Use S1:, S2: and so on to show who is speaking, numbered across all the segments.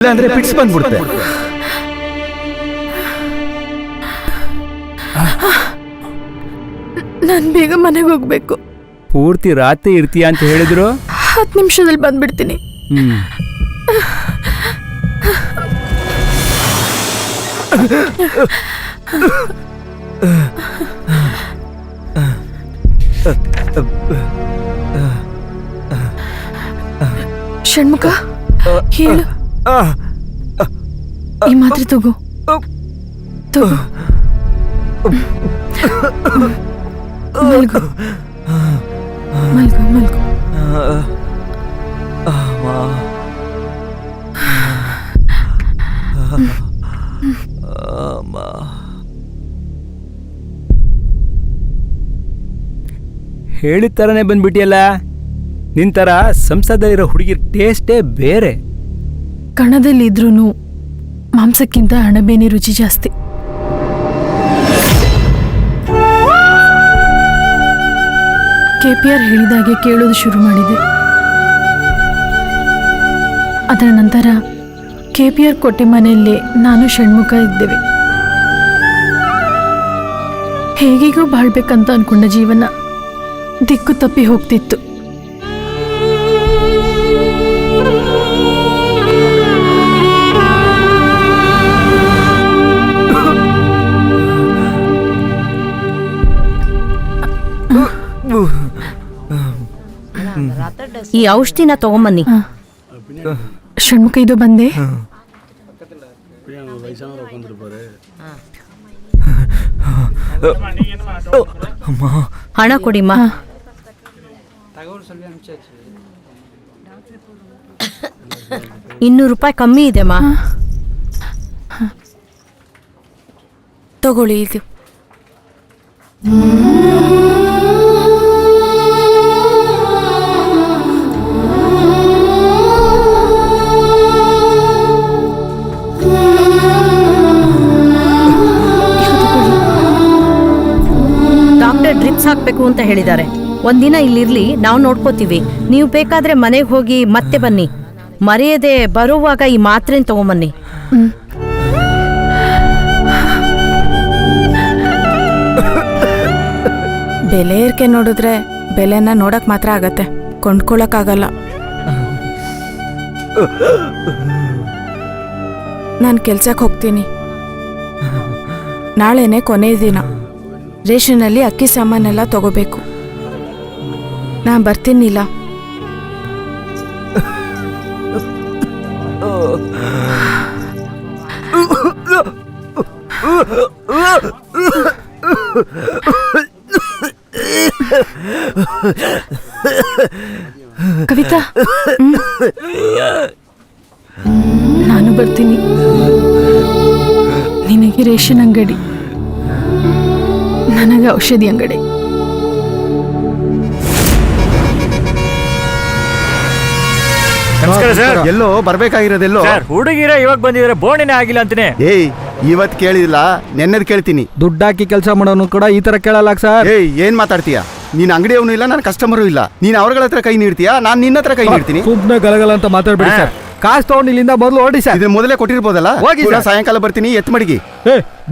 S1: ಇಲ್ಲಾಂದ್ರೆ ಪಿಟ್ಸ್ ಬಂದ್ಬಿಡುತ್ತೆ.
S2: ನಾನು ಬೇಗ ಮನೆಗೆ ಹೋಗ್ಬೇಕು.
S3: ಪೂರ್ತಿ ರಾತ್ರಿ ಇರ್ತೀಯ ಅಂತ ಹೇಳಿದ್ರು
S2: 10 ನಿಮಿಷದಲ್ಲಿ ಬಂದ್ಬಿಡ್ತೀನಿ. ಷಣ್ಮುಖ ಹೇಳು, ಈ ಮಾತ್ರೆ ತಗೋ ತಗೋ. ಮಲ್ಗು ಮಲ್ಗು ಮಲ್ಗು.
S3: ಹೇಳಿದ ಥರನೇ ಬಂದ್ಬಿಟ್ಟಿಯಲ್ಲ. ನಿನ್ ಥರ ಸಂಸದಲ್ಲಿರೋ ಹುಡುಗಿರ್ ಟೇಸ್ಟೇ ಬೇರೆ.
S2: ಕಣದಲ್ಲಿ ಇದ್ರೂ ಮಾಂಸಕ್ಕಿಂತ ಅಣಬೇನೆ ರುಚಿ ಜಾಸ್ತಿ. KPR ಹೇಳಿದಾಗೆ ಕೇಳೋದು ಶುರು ಮಾಡಿದೆ. ಅದರ ನಂತರ KPR ಕೊಟ್ಟೆ ಮನೆಯಲ್ಲೇ ನಾನು ಷಣ್ಮುಖ ಇದ್ದೇವೆ. ಹೇಗಿಗೂ ಬಾಳ್ಬೇಕಂತ ಅನ್ಕೊಂಡ ಜೀವನ ದಿಕ್ಕು ತಪ್ಪಿ ಹೋಗ್ತಿತ್ತು.
S4: ಈ ಔಷಧಿನ ತಗೊಂಬನ್ನಿ.
S2: ಷಣ್ಮುಖ ಇದು ಬಂದೆ.
S4: ಹಣ ಕೊಡಿಮ್ಮ. ₹200 ಕಮ್ಮಿ ಇದೆಮ್ಮ.
S2: ತಗೊಳ್ಳಿ ಇದು.
S4: ಡಾಕ್ಟರ್ ಡ್ರಿಪ್ಸ್ ಹಾಕ್ಬೇಕು ಅಂತ ಹೇಳಿದ್ದಾರೆ. ಒಂದಿನ ಇಲ್ಲಿರ್ಲಿ, ನಾವು ನೋಡ್ಕೋತೀವಿ. ನೀವು ಬೇಕಾದ್ರೆ ಮನೆಗೆ ಹೋಗಿ ಮತ್ತೆ ಬನ್ನಿ. ಮರೆಯದೆ ಬರುವಾಗ ಈ ಮಾತ್ರೆನ ತಗೊಂಬನ್ನಿ.
S5: ಬೆಲೆ ಏರಿಕೆ ನೋಡಿದ್ರೆ ಬೆಲೆನ ನೋಡಕ್ ಮಾತ್ರ ಆಗತ್ತೆ, ಕೊಂಡ್ಕೊಳಕ್ಕಾಗಲ್ಲ. ನಾನು ಕೆಲ್ಸಕ್ಕೆ ಹೋಗ್ತೀನಿ. ನಾಳೆನೆ ಕೊನೆ ದಿನ. ರೇಷನಲ್ಲಿ ಅಕ್ಕಿ ಸಾಮಾನೆಲ್ಲ ತಗೋಬೇಕು. ನಾನು ಬರ್ತೀನಿಲ್ಲ.
S2: ಕವಿತಾ, ನಾನು ಬರ್ತೀನಿ. ನಿನಗೆ ರೇಷನ್ ಅಂಗಡಿ, ನನಗೆ ಔಷಧಿ ಅಂಗಡಿ.
S6: ನಮಸ್ಕಾರ ಸರ್.
S1: ಎಲ್ಲೋ ಬರ್ಬೇಕಾಗಿರೋದೆಲ್ಲೋ.
S6: ಹುಡುಗಿರ ಇವಾಗ ಬಂದಿದ್ರೆ ಬೋಣಿನೇ ಆಗಿಲ್ಲ ಅಂತೀನಿ.
S1: ಏಯ್, ಇವತ್ ಕೇಳಿದಿಲ್ಲ, ನೆನ್ನೆದ್ ಕೇಳ್ತೀನಿ.
S3: ದುಡ್ಡಾಕಿ ಕೆಲಸ ಮಾಡೋನು ಕೂಡ ಈ ತರ ಕೇಳಲ್ಲ ಸರ್.
S1: ಏಯ್, ಏನ್ ಮಾತಾಡ್ತೀಯ? ನೀನ್ ಅಂಗಡಿಯವನು ಇಲ್ಲ, ನಾನು ಕಸ್ಟಮರು ಇಲ್ಲ. ನೀನ್ ಅವ್ರಗಳ ಹತ್ರ ಕೈ ನೀಡ್ತೀಯಾ, ನಾನ್ ನಿನ್ನ ಹತ್ರ ಕೈ ನೀಡ್ತೀನಿ.
S3: ಸುಮ್ನೆ ಗಲಗಲ ಅಂತ ಮಾತಾಡ್ಬೇಡಿ ಸರ್. ಕಾಸು ತಗೊಂಡು ಇಲ್ಲಿಂದ ಮೊದಲು ಓಡಿ ಸರ್.
S1: ಇದನ್ನ ಮೊದಲೇ ಕೊಟ್ಟಿರ್ಬೋದಲ್ಲ.
S3: ಹೋಗಿ ಸರ್.
S1: ಸಾಯಂಕಾಲ ಬರ್ತೀನಿ, ಎತ್ ಮಡಿಗಿ.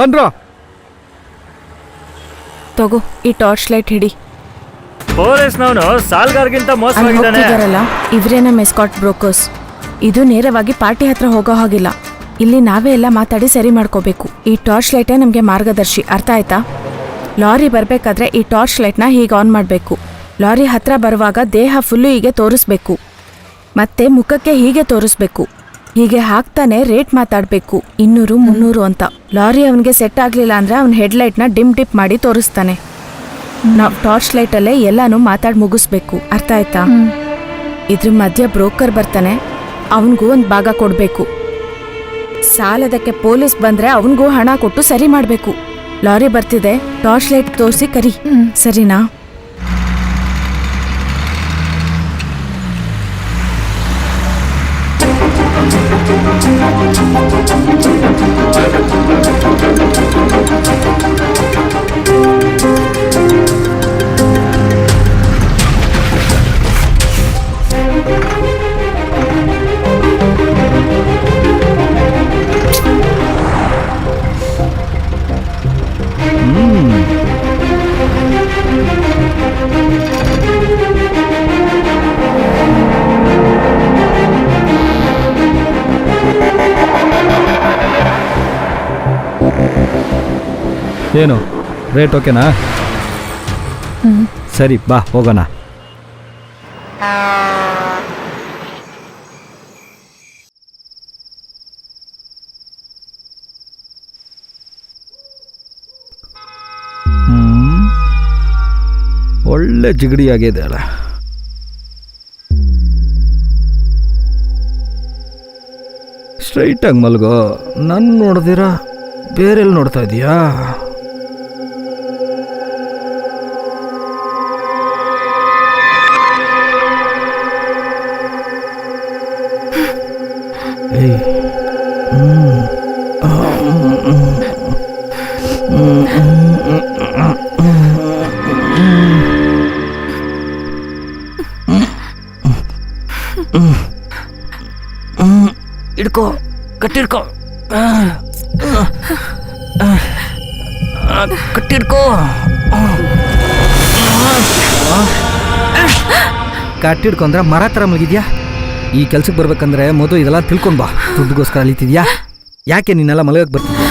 S3: ಬಂದ್ರು.
S5: ತಗೋ ಈ ಟಾರ್ಚ್ ಲೈಟ್ ಹಿಡಿ.
S6: ಪೊಲೀಸ್ನವನು ಸಾಲ್ಗಾರ್ಗಿಂತ ಮೋಸವಾಗಿದ್ದಾನೆ.
S5: ಹೋಗ್ತಿದಾರಲ್ಲ, ಇವರೇ ನಮ್ಮ ಎಸ್ಕಾಟ್ ಬ್ರೋಕರ್ಸ್. ಇದು ನೇರವಾಗಿ ಪಾರ್ಟಿ ಹತ್ರ ಹೋಗೋ ಹಾಗಿಲ್ಲ. ಇಲ್ಲಿ ನಾವೇ ಎಲ್ಲ ಮಾತಾಡಿ ಸರಿ ಮಾಡ್ಕೋಬೇಕು. ಈ ಟಾರ್ಚ್ ಲೈಟೇ ನಮಗೆ ಮಾರ್ಗದರ್ಶಿ, ಅರ್ಥ ಆಯ್ತಾ? ಲಾರಿ ಬರಬೇಕಾದ್ರೆ ಈ ಟಾರ್ಚ್ ಲೈಟ್ನ ಹೀಗೆ ಆನ್ ಮಾಡಬೇಕು. ಲಾರಿ ಹತ್ರ ಬರುವಾಗ ದೇಹ ಫುಲ್ಲು ಹೀಗೆ ತೋರಿಸ್ಬೇಕು, ಮತ್ತೆ ಮುಖಕ್ಕೆ ಹೀಗೆ ತೋರಿಸ್ಬೇಕು. ಹೀಗೆ ಹಾಕ್ತಾನೆ ರೇಟ್ ಮಾತಾಡಬೇಕು, 200 300 ಅಂತ. ಲಾರಿ ಅವನಿಗೆ ಸೆಟ್ ಆಗಲಿಲ್ಲ ಅಂದರೆ ಅವನ ಹೆಡ್ಲೈಟ್ನ ಡಿಪ್ ಮಾಡಿ ತೋರಿಸ್ತಾನೆ. ನಾವು ಟಾರ್ಚ್ ಲೈಟಲ್ಲೇ ಎಲ್ಲಾನು ಮಾತಾಡಿ ಮುಗಿಸ್ಬೇಕು, ಅರ್ಥ ಆಯ್ತಾ? ಇದ್ರ ಮಧ್ಯ ಬ್ರೋಕರ್ ಬರ್ತಾನೆ, ಅವನಿಗೂ ಒಂದು ಭಾಗ ಕೊಡಬೇಕು. ಸಾಲದಕ್ಕೆ ಪೊಲೀಸ್ ಬಂದರೆ ಅವನಿಗೂ ಹಣ ಕೊಟ್ಟು ಸರಿ ಮಾಡಬೇಕು. ಲಾರಿ ಬರ್ತಿದೆ, ಟಾರ್ಚ್ ಲೈಟ್ ತೋರಿಸಿ ಕರಿ, ಸರಿನಾ?
S3: ಏನು ರೇಟ್ ಓಕೆನಾ? ಸರಿ ಬಾ ಹೋಗೋಣ. ಒಳ್ಳೆ ಜಿಗಡಿ ಆಗಿದೆ ಅಲ್ಲ. ಸ್ಟ್ರೈಟಾಗಿ ಮಲ್ಗೋ. ನನ್ನ ನೋಡ್ದಿರಾ ಬೇರೆಲ್ಲಿ ನೋಡ್ತಾ ಇದೀಯಾ? ಏಯ್
S6: ಹಿಡ್ಕೋ, ಕಟ್ಟಿಡ್ಕೋ, ಕಟ್ಟಿಡ್ಕೋ.
S3: ಕಟ್ಟಿಡ್ಕೊಂಡ್ರೆ ಮರ ಥರ ಮಲಗಿದ್ಯಾ? ಈ ಕೆಲ್ಸಕ್ಕೆ ಬರ್ಬೇಕಂದ್ರೆ ಮೊದಲು ಇದೆಲ್ಲ ತಿಳ್ಕೊಂಡ್ ಬಾ. ದುಡ್ಡುಗೋಸ್ಕರ ಅಲಿತಿದ್ಯಾ? ಯಾಕೆ ನೀನೆಲ್ಲ ಮಲಗಕ್ಕೆ ಬರ್ತಿದ್ಯಾ?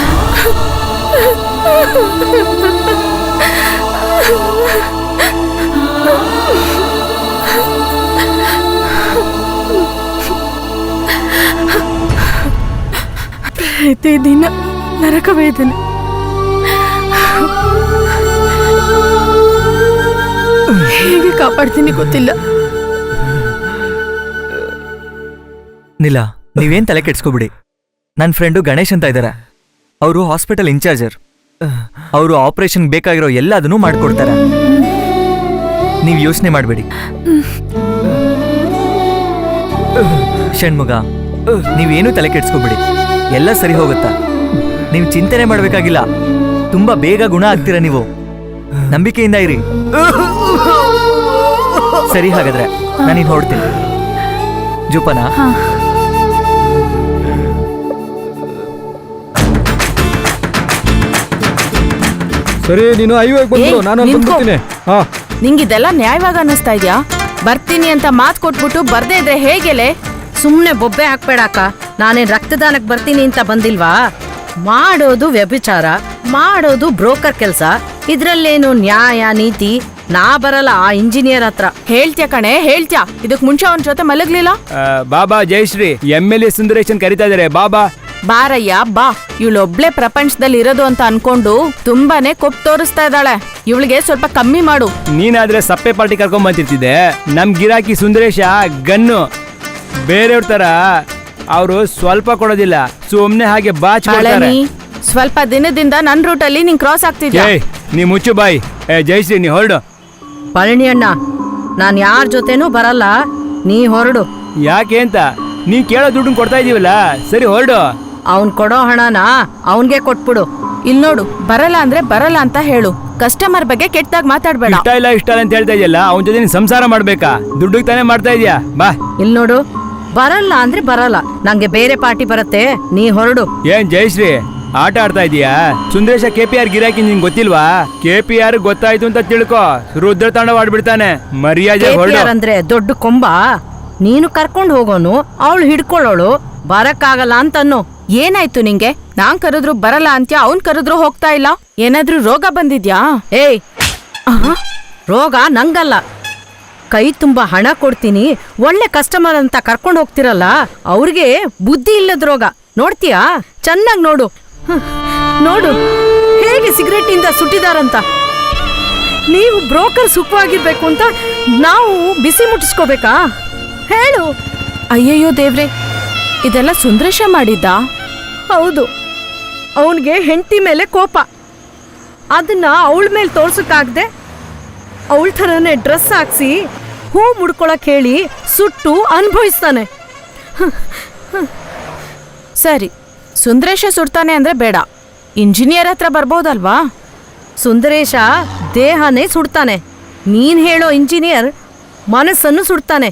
S2: ಪ್ರತಿದಿನ ನರಕ ವೇದನೆ. ಹೇಗೆ ಕಾಪಾಡ್ತೀನಿ ಗೊತ್ತಿಲ್ಲ.
S6: ನಿಲ್ಲ, ನೀವೇನ್ ತಲೆ ಕೆಡ್ಸ್ಕೊಬಿಡಿ. ನನ್ನ ಫ್ರೆಂಡು ಗಣೇಶ್ ಅಂತ ಇದ್ದಾರೆ. ಅವರು ಹಾಸ್ಪಿಟಲ್ ಇನ್ಚಾರ್ಜರ್. ಅವರು ಆಪರೇಷನ್ ಬೇಕಾಗಿರೋ ಎಲ್ಲದನ್ನೂ ಮಾಡ್ಕೊಡ್ತಾರೆ. ನೀವು ಯೋಚನೆ ಮಾಡಬೇಡಿ. ಷಣ್ಮುಗ, ನೀವೇನು ತಲೆ ಕೆಡ್ಸ್ಕೊಬಿಡಿ, ಎಲ್ಲ ಸರಿ ಹೋಗುತ್ತಾ. ನೀವು ಚಿಂತನೆ ಮಾಡಬೇಕಾಗಿಲ್ಲ. ತುಂಬಾ ಬೇಗ ಗುಣ ಆಗ್ತೀರಾ ನೀವು. ನಂಬಿಕೆಯಿಂದ ಇರಿ. ಸರಿ, ಹಾಗಾದ್ರೆ ನಾನೀಗ ಹೊರಡ್ತೀನಿ. ಜೋಪಾನ.
S3: ಸರಿ, ನೀನು ಐವಾಗಿ ಬಂದ್ರು, ನಾನು ಅಲ್ಲಿ
S5: ನಿಂತ್ಕೊ.
S3: ಬಂದ್ಬಿಡ್ತೀನಿ. ಹಾ,
S5: ನಿಂಗಿದೆಲ್ಲ ನ್ಯಾಯವಾಗ ಅನ್ನಿಸ್ತಾ ಇದ್ಯಾ? ಬರ್ತೀನಿ ಅಂತ ಮಾತು ಕೊಟ್ಬಿಟ್ಟು ಬರ್ದೇ ಇದ್ರೆ ಹೇಗೆಲೆ?
S4: ಸುಮ್ನೆ ಬೊಬ್ಬೆ ಹಾಕ್ಬೇಡಕ್ಕ. ನಾನೇನ್ ರಕ್ತದಾನಕ್ಕೆ ಬರ್ತೀನಿ ಅಂತ ಬಂದಿಲ್ವಾ? ಮಾಡೋದು ವ್ಯಭಿಚಾರ, ಮಾಡೋದು ಬ್ರೋಕರ್ ಕೆಲಸ. ಇದ್ರಲ್ಲೇನು ನ್ಯಾಯ ನೀತಿ? ನಾ ಬರಲ್ಲ ಆ ಇಂಜಿನಿಯರ್ ಹತ್ರ.
S5: ಹೇಳ್ತ್ಯಾ ಕಣೆ, ಹೇಳ್ತ್ಯಾ. ಇದಕ್ ಮುಂಚೆ ಅವನ ಜೊತೆ ಮಲಗ್ಲಿಲ್ಲ?
S7: ಬಾಬಾ ಜಯಶ್ರೀ, MLA ಸುಂದರೇಶನ್ ಕರಿತಾ ಇದಾರೆ. ಬಾಬಾ
S5: ಬಾರಯ್ಯ ಬಾ. ಇವಳೊಬ್ಳೆ ಪ್ರಪಂಚದಲ್ಲಿ ಇರೋದು ಅಂತ ಅನ್ಕೊಂಡು ತುಂಬಾನೇ ಕೊಪ್ಪು ತೋರಿಸ್ತಾ ಇದ್ದಾಳೆ. ಇವಳಿಗೆ ಸ್ವಲ್ಪ ಕಮ್ಮಿ ಮಾಡು.
S7: ನೀನಾದ್ರೆ ಸಪ್ಪೆ ಪಾರ್ಟಿ ಕರ್ಕೊಂಡ್ ಬಂದಿರ್ತಿದ್ದೆ. ನಮ್ ಗಿರಾಕಿ ಸುಂದರೇಶ ಗನ್ನು. ಬೇರೆಯವ್ರ ತರ ಅವರು ಸ್ವಲ್ಪ ಕೊಡೋದಿಲ್ಲ, ಸುಮ್ನೆ ಹಾಗೆ ಬಾಚ್ ಕೊಡ್ತಾರೆ.
S5: ಹಳನಿ, ಸ್ವಲ್ಪ ದಿನದಿಂದ ನನ್ ರೂಟಲ್ಲಿ ನೀನ್ ಕ್ರಾಸ್ ಆಗ್ತಿದ್ಯಾ.
S7: ಏಯ್, ನೀ ಮುಚ್ಚು ಬಾಯ್. ಜಯಶ್ರೀ, ನೀ ಹೊರಡು.
S4: ಪಳನಿ ಅಣ್ಣ, ನಾನ್ ಯಾರ ಜೊತೆನೂ ಬರಲ್ಲ, ನೀ ಹೊರಡು.
S7: ಯಾಕೆ ಅಂತ ನೀ ಕೇಳೋ ದುಡ್ಡು ಕೊಡ್ತಾ ಇದೀವಲ್ಲ, ಸರಿ ಹೊರಡು.
S4: ಅವನ್ ಕೊಡೋ ಹಣನ ಅವನ್ಗೆ ಕೊಟ್ಬಿಡು.
S5: ಇಲ್ ನೋಡು, ಬರಲ್ಲ ಅಂದ್ರೆ ಬರಲ್ಲ ಅಂತ ಹೇಳು. ಕಸ್ಟಮರ್ ಬಗ್ಗೆ ಕೆಟ್ಟದಾಗ ಮಾತಾಡ್ಬೇಡ.
S7: ಇಷ್ಟ ಇಲ್ಲ ಅಂತ ಹೇಳ್ತಾ ಇದೆಯಲ್ಲ, ಅವನ ಜೊತೆ ನೀನ್ ಸಂಸಾರ ಮಾಡ್ಬೇಕಾ? ದುಡ್ಡಿಗೆ ತಾನೇ ಮಾಡ್ತಾ ಇದೀಯಾ? ಬಾ.
S4: ಇಲ್ ನೋಡು, ಬರಲ್ಲ ಅಂದ್ರೆ ಬರಲ್ಲ. ನಂಗೆ ಬೇರೆ ಪಾರ್ಟಿ ಬರುತ್ತೆ, ನೀ ಹೊರಡು.
S7: ಏನ್ ಜಯಶ್ರೀ, ಆಟ ಆಡ್ತಾ ಇದೀಯಾ? ಸುಂದರೇಶ KPR ಗಿರಾಕಿ ನಿಂಗೆ ಗೊತ್ತಿಲ್ವಾ? KPR ಗೊತ್ತಾಯ್ತು ಅಂತ ತಿಳ್ಕೊ, ರುದ್ರ ತಾಂಡವ ಆಡ್ಬಿಡ್ತಾನೆ. ಮರ್ಯಾದೆ ಹೊರಡು.
S4: KPR ಅಂದ್ರೆ ದೊಡ್ಡ ಕೊಂಬ. ನೀನು ಕರ್ಕೊಂಡು ಹೋಗೋನು, ಅವಳು ಹಿಡ್ಕೊಳ್ಳೋಳು. ಬರಕ್ಕಾಗಲ್ಲ ಅಂತನ್ನು.
S5: ಏನಾಯ್ತು ನಿಂಗೆ? ನಾನ್ ಕರೆದ್ರು ಬರಲ್ಲ ಅಂತ್ಯ, ಅವ್ನ್ ಕರೆದ್ರು ಹೋಗ್ತಾ ಇಲ್ಲ. ಏನಾದ್ರೂ ರೋಗ ಬಂದಿದ್ಯಾ?
S4: ಏಯ್, ರೋಗ ನಂಗಲ್ಲ. ಕೈ ತುಂಬಾ ಹಣ ಕೊಡ್ತೀನಿ, ಒಳ್ಳೆ ಕಸ್ಟಮರ್ ಅಂತ ಕರ್ಕೊಂಡು ಹೋಗ್ತಿರಲ್ಲ, ಅವ್ರಿಗೆ ಬುದ್ಧಿ ಇಲ್ಲದ ರೋಗ. ನೋಡ್ತೀಯಾ? ಚೆನ್ನಾಗಿ ನೋಡು. ನೋಡು ಹೇಗೆ ಸಿಗರೆಟ್ ಇಂದ ಸುಟ್ಟಿದಾರಂತ. ನೀವು ಬ್ರೋಕರ್ ಸುಖವಾಗಿರ್ಬೇಕು ಅಂತ ನಾವು ಬಿಸಿ ಮುಟ್ಟಿಸ್ಕೋಬೇಕಾ? ಹೇಳು.
S5: ಅಯ್ಯಯ್ಯೋ ದೇವ್ರೆ, ಇದೆಲ್ಲ ಸುಂದರೇಶ ಮಾಡಿದ್ದ?
S4: ಹೌದು. ಅವನಿಗೆ ಹೆಂಡತಿ ಮೇಲೆ ಕೋಪ. ಅದನ್ನ ಅವಳ ಮೇಲೆ ತೋರ್ಸಕ್ಕಾಗ್ದೆ ಅವಳ ಥರನೇ ಡ್ರೆಸ್ ಹಾಕ್ಸಿ ಹೂ ಮುಡ್ಕೊಳಕ್ ಹೇಳಿ ಸುಟ್ಟು ಅನುಭವಿಸ್ತಾನೆ.
S5: ಸರಿ, ಸುಂದರೇಶ ಸುಡ್ತಾನೆ ಅಂದ್ರೆ ಬೇಡ, ಇಂಜಿನಿಯರ್ ಹತ್ರ ಬರ್ಬೋದಲ್ವಾ?
S4: ಸುಂದರೇಶ ದೇಹನೇ ಸುಡ್ತಾನೆ. ನೀನ್ ಹೇಳೋ ಇಂಜಿನಿಯರ್ ಮನಸ್ಸನ್ನು ಸುಡ್ತಾನೆ.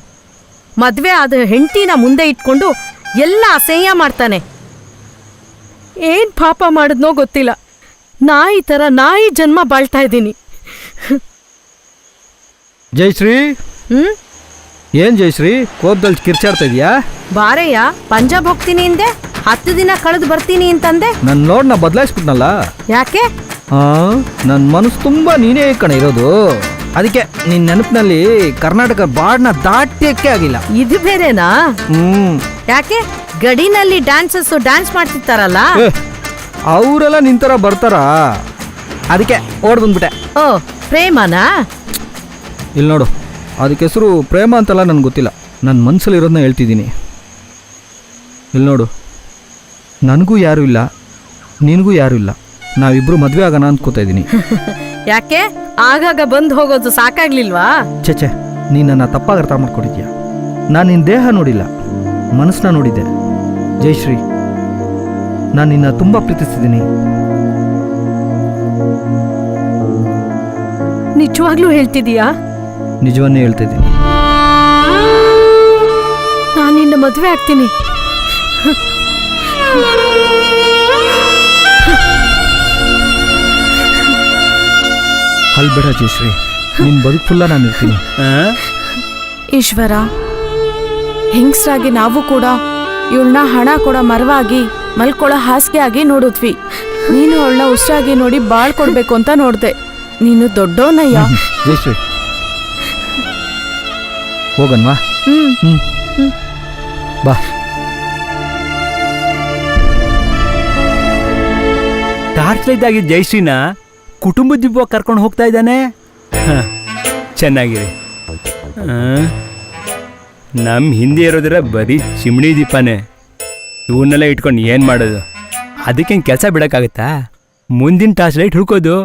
S4: ಮದ್ವೆ ಆದ ಹೆಂಡತಿನ ಮುಂದೆ ಇಟ್ಕೊಂಡು ಎಲ್ಲ ಅಸಹ್ಯ ಮಾಡ್ತಾನೆ. ಏನ್ ಪಾಪ ಮಾಡಿದ್ನೋ ಗೊತ್ತಿಲ್ಲ. ನಾಯಿ ತರ ನಾಯಿ ಜನ್ಮ ಬಾಳ್ತಾ ಇದ್ದೀನಿ.
S3: ಜಯಶ್ರೀ. ಏನ್ ಜಯಶ್ರೀ, ಕೋಪದಲ್ಲಿ ಕಿರ್ಚಾಡ್ತಾ ಇದೀಯಾ?
S4: ಬಾರಯ್ಯ, ಪಂಜಾಬ್ ಹೋಗ್ತೀನಿ ಹಿಂದೆ 10 ದಿನ ಕಳೆದು ಬರ್ತೀನಿ ಅಂತಂದೆ.
S3: ನನ್ ನೋಡ್ ನಾ ಬದಲಾಯಿಸ್ಬಿಟ್ನಲ್ಲ.
S4: ಯಾಕೆ?
S3: ನನ್ನ ಮನಸ್ಸು ತುಂಬ ನೀನೇ ಕಣ ಇರೋದು. ಅದಕ್ಕೆ ನಿನ್ನ ನೆನಪಿನಲ್ಲಿ ಕರ್ನಾಟಕ ಬಾಡ್ನ ದಾಟ್ಯಕ್ಕೆ ಆಗಿಲ್ಲ.
S4: ಇದು ಬೇರೆನಾ? ಯಾಕೆ ಗಡಿನಲ್ಲಿ ಡ್ಯಾನ್ಸ್ ಮಾಡ್ತಿರ್ತಾರಲ್ಲ,
S3: ಅವರೆಲ್ಲ ನಿಂತರ ಬರ್ತಾರ, ಅದಕ್ಕೆ ಓಡ್ ಬಂದ್ಬಿಟ್ಟೆ.
S4: ಓ ಪ್ರೇಮನಾ?
S3: ಇಲ್ಲಿ ನೋಡು, ಅದಕ್ಕೆ ಹೆಸರು ಪ್ರೇಮ ಅಂತೆಲ್ಲ ನನಗೆ ಗೊತ್ತಿಲ್ಲ, ನನ್ನ ಮನಸ್ಸಲ್ಲಿರೋದನ್ನ ಹೇಳ್ತಿದ್ದೀನಿ. ಇಲ್ಲಿ ನೋಡು, ನನಗೂ ಯಾರೂ ಇಲ್ಲ, ನಿನಗೂ ಯಾರೂ ಇಲ್ಲ, ನಾವಿಬ್ಬರು ಮದುವೆ ಆಗೋಣ ಅಂದ್ಕೋತಾ ಇದ್ದೀನಿ.
S4: ಯಾಕೆ ಆಗಾಗ ಬಂದು ಹೋಗೋದು ಸಾಕಾಗ್ಲಿಲ್ವಾ?
S3: ಚೇಚೆ, ನೀನು ನನ್ನ ತಪ್ಪಾಗಿ ಅರ್ಥ ಮಾಡ್ಕೊಂಡಿದ್ಯಾ. ನಾನು ನಿನ್ನ ದೇಹ ನೋಡಿಲ್ಲ, ಮನಸ್ಸನ್ನ ನೋಡಿದ್ದೆ. ಜಯಶ್ರೀ, ನಾನು ನಿನ್ನ ತುಂಬ ಪ್ರೀತಿಸ್ತಿದ್ದೀನಿ.
S4: ನಿಜವಾಗ್ಲೂ ಹೇಳ್ತಿದೀಯಾ?
S3: ನಿಜವನ್ನೇ ಹೇಳ್ತಿದ್ದೀನಿ.
S4: ನಾನು ನಿನ್ನ ಮದುವೆ ಆಗ್ತೀನಿ.
S3: ಅಲ್ಬೇಡ ಜಯಶ್ರೀ, ನಿನ್ನ ಬದುಕು ಫುಲ್ಲ ನಾನು ಇರ್ತೀನಿ.
S5: ಈಶ್ವರ, ಹೆಂಗಸ್ರಾಗಿ ನಾವು ಕೂಡ ಇವಳನ್ನ ಹಣ ಕೊಡೋ ಮರವಾಗಿ ಮಲ್ಕೊಳ್ಳೋ ಹಾಸಿಗೆ ಆಗಿ ನೋಡಿದ್ವಿ. ನೀನು ಅವಳನ್ನ ಉಸಿರಾಗಿ ನೋಡಿ ಬಾಳ್ ಕೊಡ್ಬೇಕು ಅಂತ ನೋಡ್ದೆ. ನೀನು ದೊಡ್ಡವನಯ್ಯ.
S3: ಜಯಶ್ರೀ, ಹೋಗನ್ವಾ? ಬಾ.
S7: ಟಾರ್ಚ್ ಲೈಟ್ ಆಗಿದ್ದ ಜಯಶ್ರೀನ ಕುಟುಂಬದ ದಿಬ್ಬ ಕರ್ಕೊಂಡು ಹೋಗ್ತಾ ಇದ್ದಾನೆ. ಚೆನ್ನಾಗಿರಿ. ನಮ್ಮ ಹಿಂದೆ ಇರೋದಿರ ಬರೀ ಚಿಮಣಿ ದೀಪನೇ. ಇವನ್ನೆಲ್ಲ ಇಟ್ಕೊಂಡು ಏನು ಮಾಡೋದು? ಅದಕ್ಕೇನು ಕೆಲಸ ಬಿಡೋಕ್ಕಾಗತ್ತಾ? ಮುಂದಿನ ಟಾರ್ಚ್ ಲೈಟ್ ಹುಡ್ಕೋದು.